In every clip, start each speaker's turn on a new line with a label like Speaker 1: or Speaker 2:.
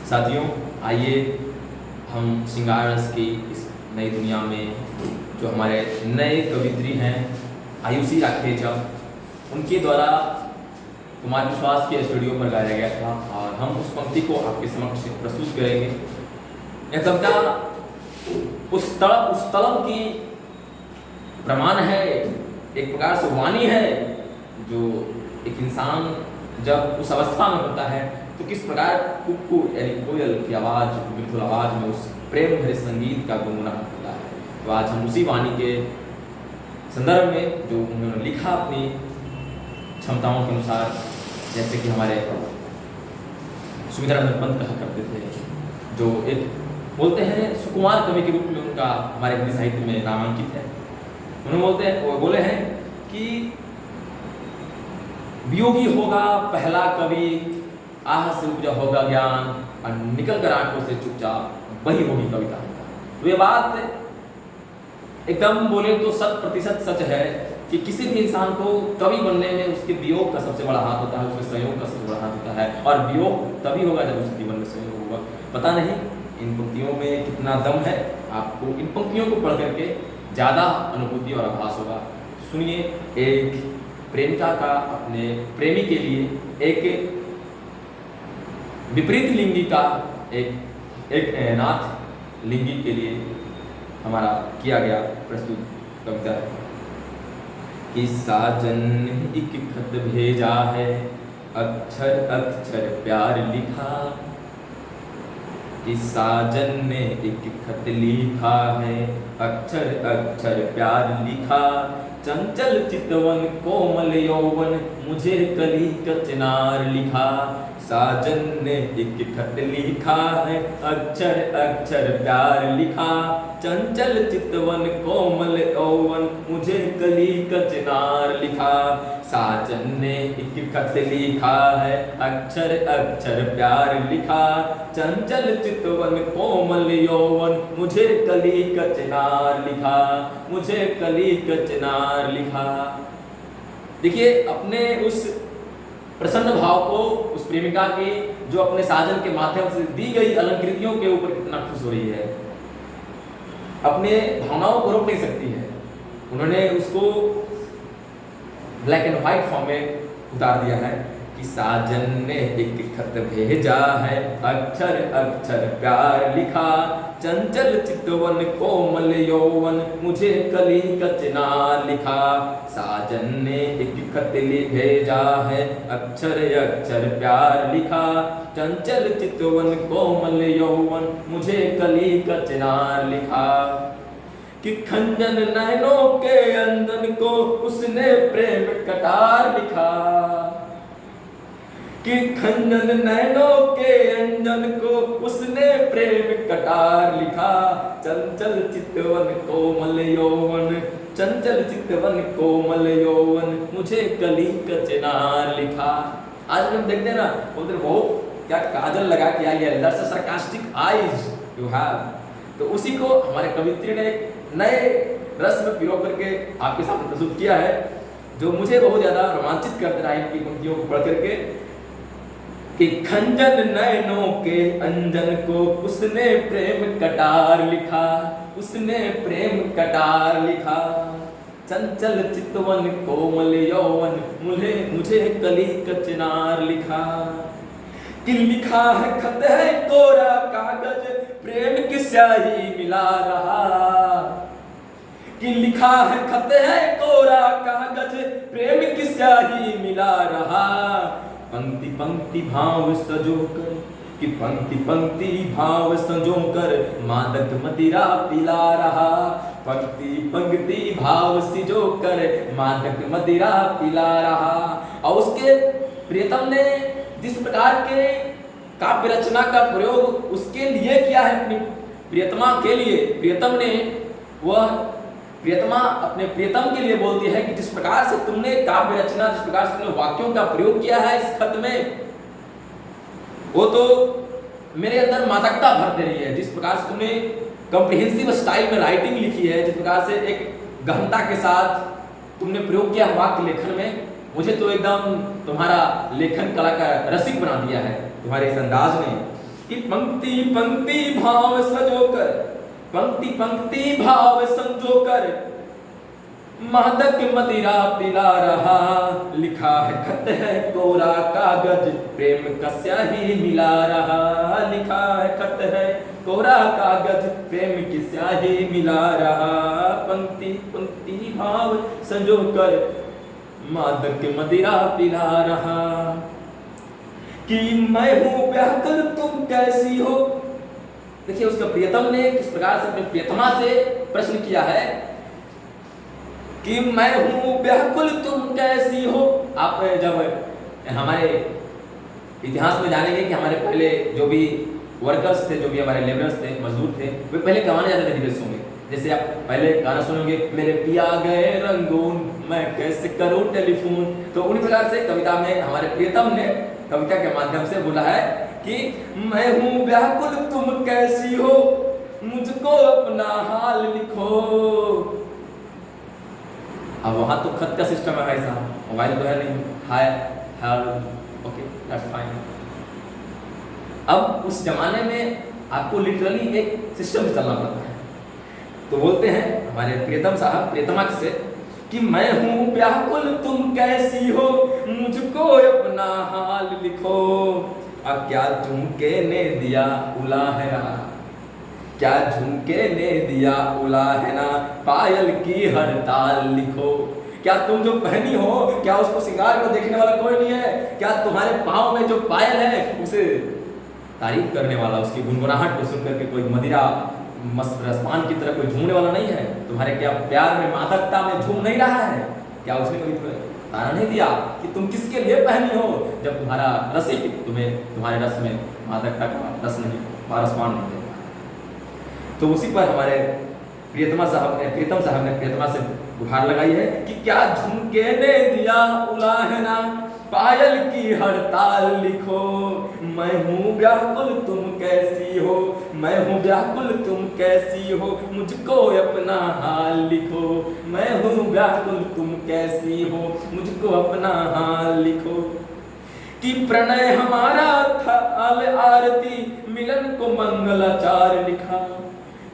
Speaker 1: साथियों, आइए हम श्रृंगार रस की इस नई दुनिया में जो हमारे नए कवित्री हैं आयुषी राखेजा, उनके द्वारा कुमार विश्वास के स्टूडियो पर गाया गया था और हम उस पंक्ति को आपके समक्ष प्रस्तुत करेंगे। यह कविता उस तड़प की प्रमाण है, एक प्रकार से वाणी है जो एक इंसान जब उस अवस्था में होता है तो किस प्रकार कुक्कू यानी कोयल की आवाज़, बिल्कुल आवाज़ में उस प्रेम भरे संगीत का गुनगुनाहट होता है। तो आज हम उसी वाणी के संदर्भ में जो उन्होंने लिखा अपनी क्षमताओं के अनुसार, जैसे कि हमारे सुमित्रानंद पंत कहा करते थे, जो एक बोलते हैं सुकुमार कवि के रूप में उनका हमारे हिंदी साहित्य में नामांकित है। उन्होंने बोले हैं कि वियोगी होगा पहला कवि, आह से उपजा होगा ज्ञान, और निकल कर आंखों से चुपचाप वही होगी कविता। तो ये बात एकदम बोले तो 100% सच है कि किसी भी इंसान को कवि बनने में उसके वियोग का सबसे बड़ा हाथ होता है, उसके संयोग का सबसे बड़ा हाथ होता है, और वियोग तभी होगा जब उसके जीवन में संयोग होगा। पता नहीं इन पंक्तियों में कितना दम है, आपको इन पंक्तियों को पढ़ करके ज़्यादा अनुभूति और आभास होगा। सुनिए, एक प्रेमिका का अपने प्रेमी के लिए एक विपरीत लिंगी का एक नाथ लिंगी के लिए हमारा किया गया प्रस्तुत कविता है कि साजन ने एक खत भेजा है, अक्षर अक्षर प्यार लिखा। कि साजन ने एक खत लिखा है, अक्षर अक्षर प्यार लिखा। चंचल चितवन कोमल यौवन, मुझे कली कचनार लिखा। साजन ने एक खत लिखा है, अक्षर अक्षर प्यार लिखा। चंचल चितवन कोमल यौवन, मुझे कली कचनार लिखा। साजन ने एक खत लिखा है, अक्षर अक्षर प्यार लिखा। चंचल चितवन कोमल यौवन, मुझे कली कचनार लिखा। मुझे कली कचनार लिखा। देखिए, अपने उस प्रसन्न भाव को उस प्रेमिका की जो अपने साजन के माध्यम से दी गई अलंकृतियों के ऊपर कितना खुश हो रही है, अपने भावनाओं को रोक नहीं सकती है। उन्होंने उसको ब्लैक एंड व्हाइट फॉर्म में उतार दिया है कि साजन ने एक खत भेजा है, अक्षर अक्षर प्यार लिखा। चंचल चितवन कोमल यौवन, मुझे कली कचनार लिखा। साजन ने एक खत भेजा है, अक्षर अक्षर प्यार लिखा। चंचल चितवन कोमल यौवन, मुझे कली कचनार लिखा। कि खंजन नैनों के अंजन को उसने प्रेम कटार लिखा। कि खंजन नैनों के अंजन को उसने प्रेम कटार लिखा। चंचल चितवन कोमल यौवन, चंचल चितवन कोमल यौवन, मुझे कली कचनार लिखा। आज हम देखते हैं ना, बोलते बहुत क्या काजल लगा के आई है, that's a sarcastic eyes you have. तो उसी को हमारे कवित्री ने एक नए रस में पिरो करके आपके सामने प्रस्तुत किया है, जो मुझे बहुत ज्यादा रोमांचित कर दे रहा है इनकी पंक्तियों को पढ़ करके। कि खंजन नैनों के अंजन को उसने प्रेम कटार लिखा। उसने प्रेम कटार लिखा। चंचल चितवन कोमल यौवन, मुझे कली कचनार लिखा। कि लिखा है खत है कोरा कागज, प्रेम की स्याही मिला रहा। कि लिखा है खत है कोरा कागज, प्रेम की स्याही मिला रहा। पंक्ति पंक्ति भाव सजोकर, कि पंक्ति पंक्ति भाव सजोकर, मादक मदिरा पिला रहा। पंक्ति पंक्ति भाव सजोकर, मादक मदिरा पिला रहा। और उसके प्रियतम ने जिस प्रकार के काव्य रचना का प्रयोग उसके लिए किया है, अपनी प्रियतमा के लिए, प्रियतम ने वह प्रियतमा अपने प्रियतम के लिए बोलती है कि जिस प्रकार से तुमने काव्य रचना, जिस प्रकार से तुमने वाक्यों का प्रयोग किया है इस खत में, वो तो मेरे अंदर मादकता भर दे रही है। जिस प्रकार से तुमने कॉम्प्रिहेंसिव स्टाइल में राइटिंग लिखी है, जिस प्रकार से एक गहनता के साथ तुमने प्रयोग किया वाक्य लेखन में, मुझे तो एकदम तुम्हारा लेखन कला का रसिक बना दिया है तुम्हारे इस अंदाज ने। कि पंक्ति पंक्ति भाव सजोकर, पंक्ति पंक्ति भाव संजोकर मादक मदिरा पिला रहा, लिखा है खत है कोरा कागज प्रेम का स्याही मिला रहा, लिखा है खत है कोरा कागज प्रेम की स्याही मिला रहा, पंक्ति पंक्ति भाव संजोकर मादक मदिरा पिला रहा। कि मैं हूं व्याकुल तुम कैसी हो, देखिए उसका प्रियतम ने किस प्रकार से अपने प्रियतमा से प्रश्न किया है कि मैं हूं व्याकुल तुम कैसी हो। आप जब हमारे इतिहास में जानेंगे कि हमारे पहले जो भी वर्कर्स थे, जो भी हमारे लेबरर्स थे, मजदूर थे, वे पहले गवाने जाते थे विदेशों में। जैसे आप पहले गाना सुनोगे, मेरे पिया गए रंगून मैं कैसे करूं टेलीफोन। तो उन्हीं प्रकार से कविता में हमारे प्रियतम ने कविता के माध्यम से बोला है कि मैं हूं व्याकुल तुम कैसी हो, मुझको अपना हाल लिखो। अब वहां तो खत का सिस्टम है भाई साहब, मोबाइल तो है नहीं। Hi hello okay that's fine. अब उस जमाने में आपको लिटरली एक सिस्टम से चलना पड़ता है। तो बोलते हैं हमारे प्रियतम साहब प्रियतमा से कि मैं हूं व्याकुल तुम कैसी हो, मुझको अपना हाल लिखो। अब क्या झुमके ने दिया उलाहना, क्या झुमके ने दिया उलाहना, पायल की हर ताल लिखो। क्या तुम जो पहनी हो, क्या उसको श्रृंगार को देखने वाला कोई नहीं है? क्या तुम्हारे पाँव में जो पायल है उसे तारीफ करने वाला, उसकी गुनगुनाहट को सुनकर के कोई मदिरा मस्त रसपान की तरह कोई झूमने वाला नहीं है? तुम्हारे क्या प्यार में मादकता में झूम नहीं रहा है? क्या उसने कभी तुम्हें तारा नहीं दिया कि तुम किसके लिए पहनी हो, जब तुम्हारा रसिक तुम्हें तुम्हारे रस में मादकता का रस नहीं, रसपान नहीं देता? तो उसी पर हमारे प्रियतम साहब ने प्रियतमा से गुहार लगाई है कि क्या झुमके ने दिया उलाहना, पायल की हर ताल लिखो। मैं हूँ व्याकुल तुम कैसी हो, मैं हूँ व्याकुल तुम कैसी हो, मुझको अपना हाल लिखो। मैं हूँ व्याकुल तुम कैसी हो, मुझको अपना हाल लिखो। कि प्रणय हमारा था आरती, मिलन को मंगलाचार लिखा।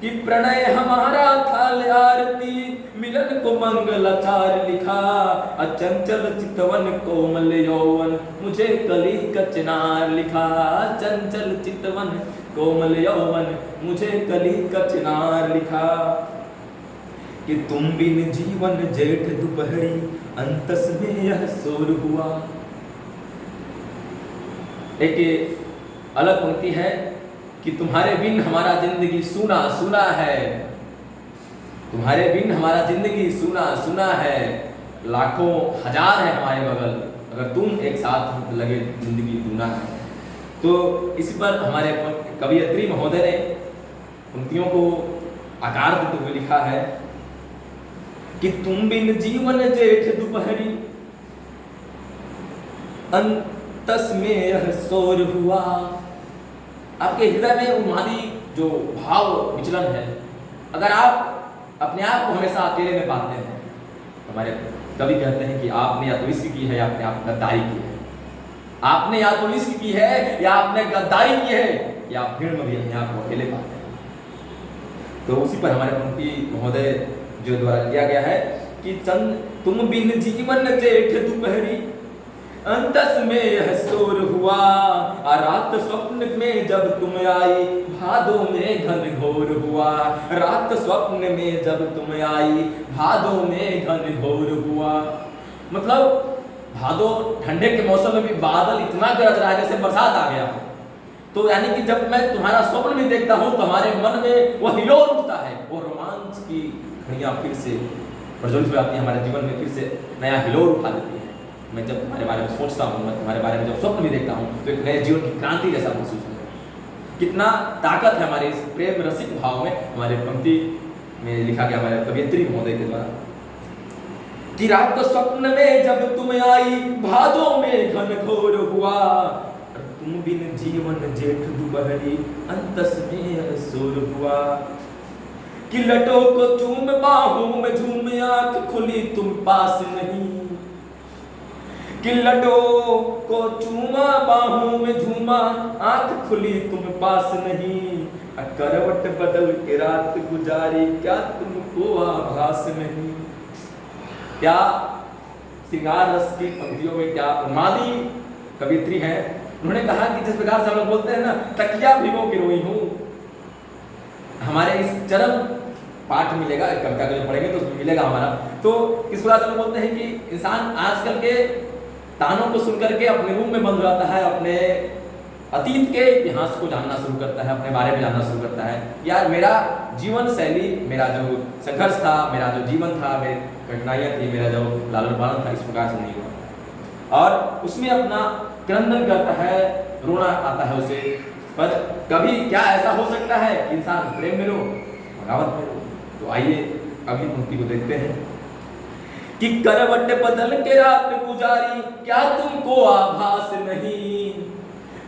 Speaker 1: कि प्रणय हमारा थाल आरती, मिलन को मंगलाचार लिखा। अचंचल चितवन कोमल यौवन, मुझे कली कचनार लिखा। चंचल चितवन कोमल यौवन, मुझे कली कचनार लिखा। कि तुम बिन जीवन जेठ दोपहरी, अंतस में यह शोर हुआ। एक अलग पंक्ति है कि तुम्हारे बिन हमारा जिंदगी सूना सूना है, तुम्हारे बिन हमारा जिंदगी सूना सूना है। लाखों हजार है हमारे बगल, अगर तुम एक साथ लगे जिंदगी दूना है। तो इस पर हमारे कवियत्री महोदय ने पंक्तियों को आकार देते हुए लिखा है कि तुम बिन जीवन जेठ दोपहरी, अंतस में यह शोर हुआ। आपके हृदय में उन्मादी जो भाव विचलन है, अगर आप अपने आप को हमेशा अकेले में पाते हैं, हमारे कवि कहते हैं कि आपने या तो इश्क की है या आपने आप गद्दारी की है। आपने या तो इश्क की है या आपने गद्दारी की है, या आप भीड़ में भी अपने आप को अकेले पाते हैं। तो उसी पर हमारे पंक्ति महोदय जो द्वारा किया गया है कि तुम बिन जीवन जेठ दोपहरी, अंतस में यह शोर हुआ। रात स्वप्न में जब तुम आई, भादों में घन घोर हुआ। रात स्वप्न में जब तुम आई, भादों में घन घोर हुआ। मतलब भादों ठंडे के मौसम में भी बादल इतना गरज रहा है जैसे बरसात आ गया हो। तो यानी कि जब मैं तुम्हारा स्वप्न भी देखता हूँ तो हमारे मन में वह हिलोर उठता है, वो रोमांच की घड़ियाँ फिर से प्रज्वलित हो जाती है, हमारे जीवन में फिर से नया हिलोर उठा देती है। मैं जब तुम्हारे बारे में सोचता हूँ, मैं तुम्हारे बारे में जब स्वप्न भी देखता हूँ तो एक नए जीवन की क्रांति जैसा महसूस होता है। कितना ताकत है हमारे इस प्रेम रसिक भाव में। हमारे पंक्ति में लिखा गया हमारे कवियत्री महोदय के द्वारा कि रात स्वप्न में जब तुम आई, भादों में घन घोर हुआ। तुम बिन जीवन जेठ दोपहरी, अंतस में शोर हुआ। कि लटों को चूम बाहों में झूम, आंख खुली तुम पास नहीं। कि लटों को चूमा बाहों में झूमा, आंख खुली तुम पास नहीं, करवट बदल के रात गुजारी, क्या तुमको आभास नहीं। क्या श्रृंगार रस की पंक्तियों में क्या उन्मादी कवित्री है। उन्होंने कहा कि जिस प्रकार से हम लोग बोलते हैं ना, तकिया भिगो के रोई हूं, हमारे इस चरम पाठ मिलेगा, कविता को जब पढ़ेंगे तो उसमें मिलेगा हमारा। तो किस प्रकार से हम बोलते हैं कि इंसान आजकल के तानों को सुनकर के अपने रूम में बंद हो जाता है, अपने अतीत के इतिहास को जानना शुरू करता है, अपने बारे में जानना शुरू करता है। यार मेरा जीवन शैली, मेरा जो संघर्ष था, मेरा जो जीवन था, मेरी कठिनाइयाँ थी, मेरा जो लालन पालन था, इस प्रकार से नहीं हुआ। और उसमें अपना क्रंदन करता है, रोना आता है उसे। पर कभी क्या ऐसा हो सकता है कि इंसान प्रेम में रो, बगावत में रो? तो आइए अगली पंक्ति को देखते हैं कि करवट बदल के रात गुजारी, क्या तुमको आभास नहीं।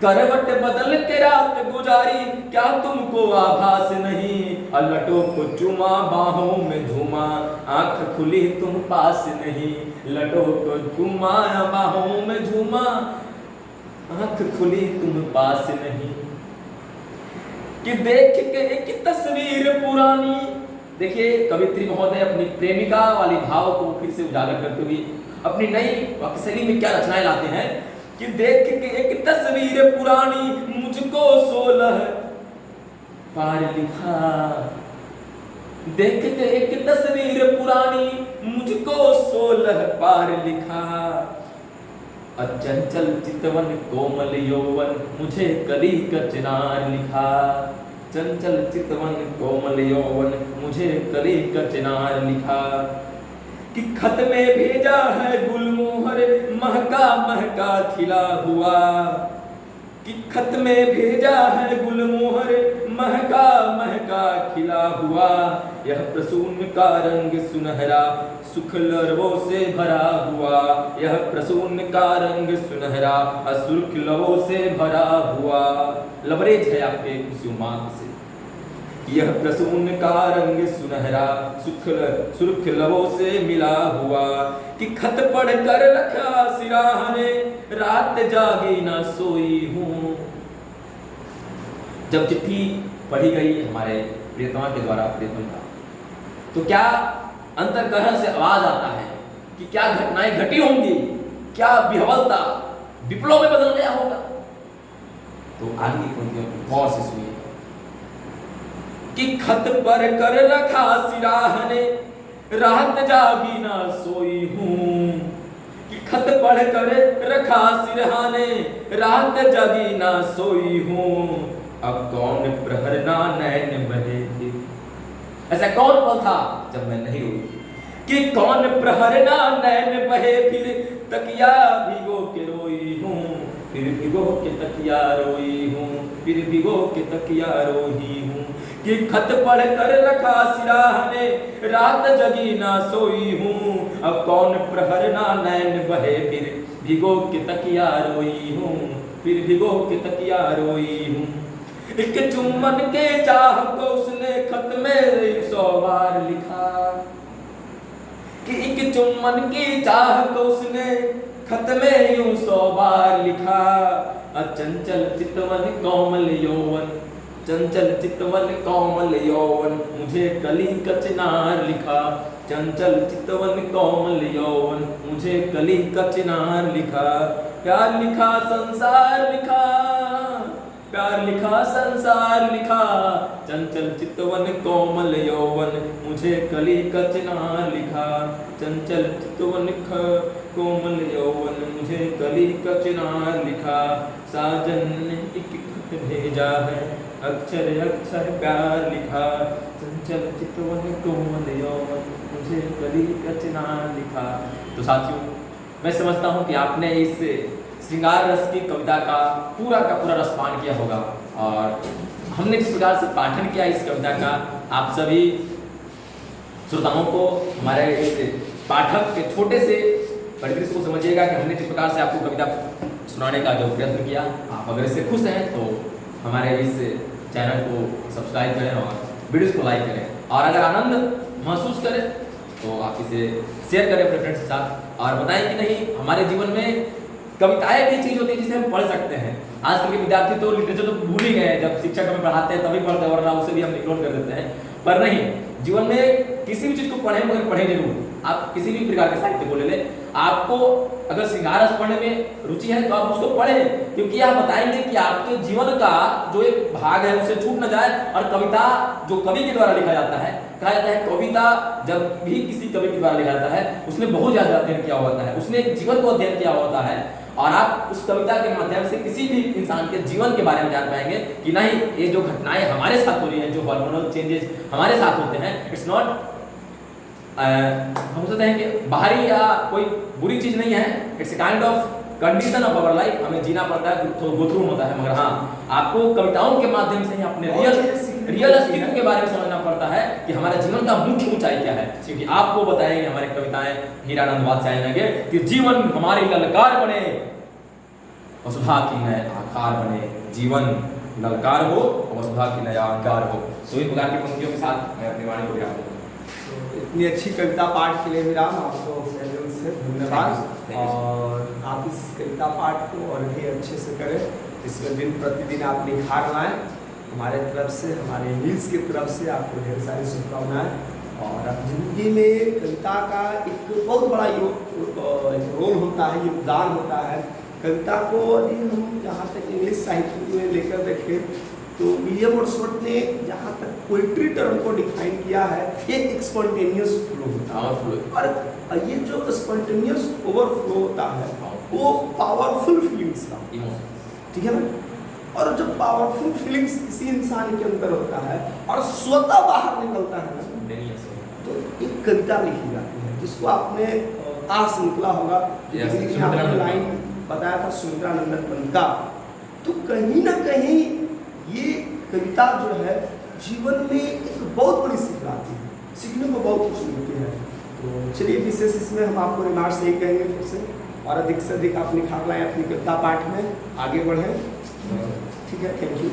Speaker 1: करवट बदल के रात गुजारी, क्या तुमको आभास नहीं। लटों को चूमा बाहों में झूमा, आंख खुली तुम पास नहीं। लटों को चूमा बाहों में झूमा, आंख खुली तुम पास नहीं। कि देख के एक तस्वीर पुरानी, देखिए कवित्री महोदय अपनी प्रेमिका वाली भाव को फिर से उजागर करते हुए अपनी नई शैली में क्या रचनाएं लाते हैं कि देख के एक तस्वीर पुरानी, मुझको 16 पार लिखा। देख के एक तस्वीर पुरानी, मुझको 16 पार लिखा। अचंचल चितवन कोमल यौवन, मुझे कली का चिनार लिखा। चंचल चितवन कोमल यौवन, मुझे कली का चिनार लिखा। कि खत में भेजा है गुलमोहर, महका महका खिला हुआ। कि खत में भेजा है गुलमोहर, महका महका खिला हुआ। यह प्रसून का रंग सुनहरा, सुख लरवों से भरा हुआ। यह प्रसून का रंग सुनहरा, सुर्ख लवों से भरा हुआ। लवरेज है आपके उस उम्माद से। यह प्रसून का रंग सुनहरा, सुर्ख लवों से मिला हुआ। कि खत पढ़ कर रखा सिराहने, रात जागी ना सोई हूँ। जब चिट्ठी पढ़ी गई हमारे प्रियतमा के द्वारा प्रियतम का, तो क्या अंतर्करण से आवाज आता है कि क्या घटनाएं घटी होंगी, क्या विह्वलता विप्लव में बदल गया होगा। तो आगे की पंक्तियों को गौर से सुनिए कि खत पर कर रखा सिराहने, रात जागी ना सोई हूँ। कि खत पढ़ कर रखा सिरहाने, रात जागी ना सोई हूँ। अब कौन प्रहर ना नैन बहे थे, ऐसा कौन पल था जब मैं नहीं रोई। कि कौन प्रहर ना नैन बहे, फिर तकिया भिगो के रोई हूँ। फिर भिगो के तकिया रोई हूँ, फिर भिगो के तकिया रोई हूँ। कि खत पढ़ कर रखा सिराहने, रात जगी ना सोई हूँ। अब कौन प्रहर ना नैन बहे, फिर भिगो के तकिया रोई हूँ। फिर भिगो के तकिया रोई हूँ। एक चुम्बन के चाह को उसने खत में 100 बार लिखा। कि एक चुम्बन की चाह को उसने खत में यूं 100 बार लिखा। अचंचल चितवन कोमल यौवन, चंचल चितवन कोमल यौवन, मुझे कली का चिनार लिखा। चंचल चितवन कोमल यौवन, मुझे कली का चिनार लिखा। प्यार लिखा संसार लिखा, प्यार लिखा संसार लिखा। चंचल चितवन कोमल यौवन, मुझे कली का चिनार लिखा। चंचल चितवन कोमल यौवन, मुझे कली का चिनार लिखा। साजन ने एक खत भेजा है, अक्षर अक्षर प्यार लिखा। चंचल चितवन कोमल यौवन, मुझे कली का चिनार लिखा। तो साथियों, मैं समझता हूँ कि आपने इस श्रृंगार रस की कविता का पूरा रसपान किया होगा। और हमने जिस प्रकार से पाठन किया इस कविता का, आप सभी श्रोताओं को हमारे इस पाठक के छोटे से परिदृश्य को समझिएगा कि हमने जिस प्रकार से आपको कविता सुनाने का जो प्रयत्न किया, आप अगर इससे खुश हैं तो हमारे इस चैनल को सब्सक्राइब करें और वीडियोस को लाइक करें। और अगर आनंद महसूस करें तो आप इसे शेयर करें अपने फ्रेंड्स के साथ। और बताएं कि नहीं हमारे जीवन में कविताएं भी चीज होती है जिसे हम पढ़ सकते हैं। आजकल के विद्यार्थी तो लिटरेचर तो भूल ही गए हैं, जब शिक्षक हमें पढ़ाते हैं तभी पढ़ते हैं, वरना उसे भी हम इग्नोर कर देते हैं। पर नहीं, जीवन में किसी भी चीज को पढ़ें मगर पढ़ें जरूर। आप किसी भी प्रकार के साहित्य को ले लें, आपको अगर श्रृंगार रस पढ़ने में रुचि है तो आप उसको पढ़ें, क्योंकि आप बताएंगे कि आपके जीवन का जो एक भाग है उसे छूट न जाए। और कविता जो कवि के द्वारा लिखा जाता है, कहा जाता है कविता जब भी किसी कवि के द्वारा लिखा जाता है उसने बहुत ज्यादा अध्ययन किया होता है, उसने एक जीवन को अध्ययन किया होता है। और आप उस कविता के माध्यम से किसी भी इंसान के जीवन के बारे में जान पाएंगे कि नहीं ये जो घटनाएं हमारे साथ हो रही हैं, जो हार्मोनल चेंजेस हमारे साथ होते हैं, इट्स नॉट हम सोचते हैं कि बाहरी या कोई बुरी चीज नहीं है, it's a kind of condition of our life. हमें जीना पड़ता है, गो थ्रू होता है, मगर हाँ आपको कविताओं के माध्यम से ही अपने रियल अस्तित्व के बारे में समझना पड़ता है कि हमारे जीवन का मुख्य ऊंचाई क्या है। क्योंकि आपको बताएंगे हमारी कविताएं हीरानंद वात्स्यायन लगे कि जीवन हमारी ललकार बने, वसुधा की नए आकार बने, जीवन ललकार हो और वसुधा की नया आकार हो। तो इस प्रकार की पंक्तियों के साथ मैं अपनी वाणी को विराम दूंगा।
Speaker 2: इतनी अच्छी कविता पाठ के लिए विराम आपको दिल से धन्यवाद। और आप इस कविता पाठ को और भी अच्छे से करें, इसमें दिन प्रतिदिन आप निखार लाएं। हमारे तरफ से, हमारे न्यूज़ की तरफ से आपको ढेर सारी शुभकामनाएं। और अब जिंदगी में कविता का एक बहुत बड़ा रोल होता है, योगदान होता है। कविता को यदि हम जहाँ तक इंग्लिश साहित्य में लेकर देखें तो विलियम वर्ड्सवर्थ ने जहाँ तक पोइट्री टर्म को डिफाइन किया है, एक स्पॉन्टेनियस फ्लो होता है। और ये जो स्पॉन्टेनियस ओवरफ्लो होता है वो पावरफुल फीलिंग्स का, ठीक है ना। और जब पावरफुल फीलिंग्स किसी इंसान के अंदर होता है और स्वतः बाहर निकलता है ना, तो एक कविता लिखी जाती है जिसको आपने आस निकला होगा, लाइन बताया था सुमित्रा नंदन का। तो कहीं ना कहीं ये कविता जो है जीवन में एक बहुत बड़ी सीख लाती है, सीखने को बहुत कुछ मिलती है। तो चलिए विशेष इसमें हम आपको रिमार्क्स यही कहेंगे फिर से, और अधिक से अधिक आप निखार लाएं अपनी कविता पाठ में, आगे बढ़ें। ठीक है, थैंक यू।